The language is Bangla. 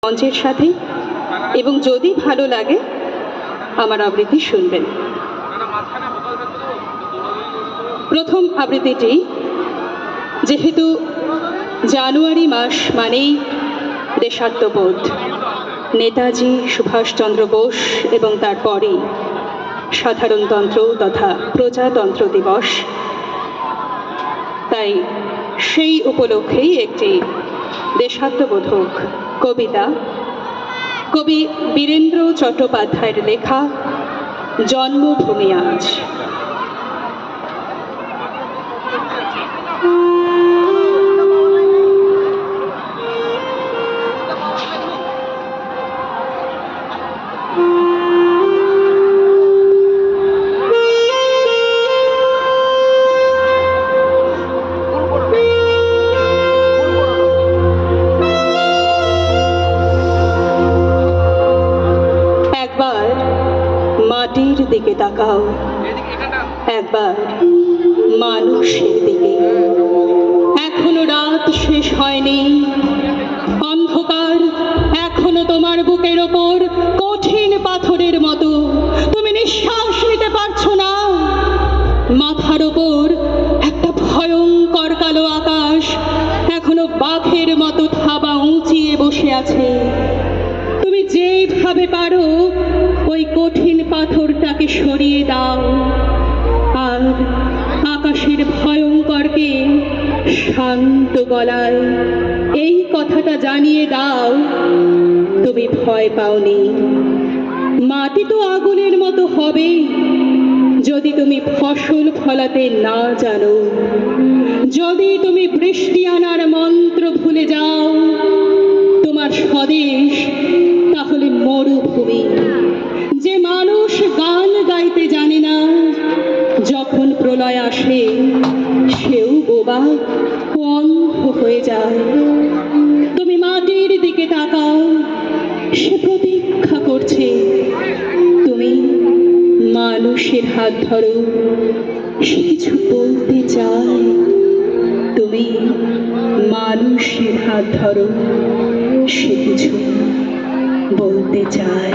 মঞ্চের সাথে এবং যদি ভালো লাগে আমার আবৃত্তি শুনবেন। প্রথম আবৃত্তিটি, যেহেতু জানুয়ারি মাস মানেই দেশাত্মবোধ, নেতাজি সুভাষচন্দ্র বোস এবং তারপরেই সাধারণতন্ত্র তথা প্রজাতন্ত্র দিবস, তাই সেই উপলক্ষেই একটি দেশাত্মবোধক কবিতা কবি বীরেন্দ্র চট্টোপাধ্যায়ের লেখা জন্মভূমি আজ। মাটির দিকে তাকাও, একবার মানুষের দিকে। এখনো রাত শেষ হয়নি, অন্ধকার এখনো তোমার বুকের ওপর কঠিন পাথরের মতো, তুমি নিঃশ্বাস নিতে পারছো না। মাথার ওপর একটা ভয়ঙ্কর কালো আকাশ এখনো বাঘের মতো থাবা উঁচিয়ে বসে আছে। তুমি যেভাবে পারো ওই কঠিন পাথরটাকে সরিয়ে দাও, আর আকাশের ভয়ঙ্করকে শান্ত গলায় এই কথাটা জানিয়ে দাও, তুমি ভয় পাওনি। মাটি তো আগুনের মতো হবে যদি তুমি ফসল ফলাতে না জানো, যদি তুমি বৃষ্টি আনার মন্ত্র ভুলে যাও। তোমার স্বদেশ তাহলে মরুভূমি। যে মানুষ গান গাইতে জানে না, যখন প্রলয় আসে সেও বোবা অন্ধ হয়ে যায়। তুমি মাটির দিকে তাকাও, সে প্রতীক্ষা করছে। তুমি মানুষের হাত ধরো, সে কিছু বলতে চায়। তুমি মানুষের হাত ধরো, সে কিছু বলতে চায়।